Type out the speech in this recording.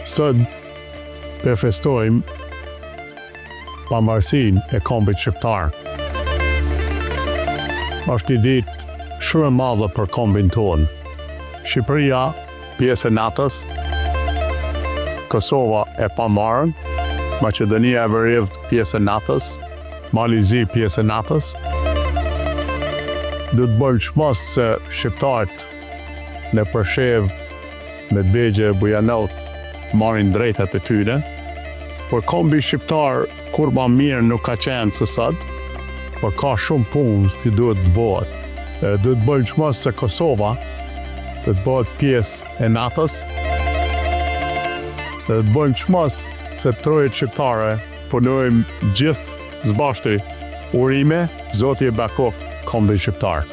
Sot për festojmë pavarësinë e kombit shqiptar. Është një ditë shumë e madhe për kombin tonë. Shqipëria, pjesë e NATO-s, Kosova e pamarrën, Maqedonia e Veriut pjesë e NATO-s, Malizi pjesë e NATO-s. Do të bëjmë çmos se shqiptarët në Përshev, në Begje, Bujanoc marrin drejtat e tyre, por kombi shqiptar kur ma mirë nuk ka qenë se sot, por ka shumë punë si duhet të bëhet. Do të bëjmë çmos se Kosova do të bëhet pjesë e NATO-s. Do të bëjmë çmos se trojët shqiptare punojmë gjithë zbashti urime, Zoti e bekoft kombin shqiptar.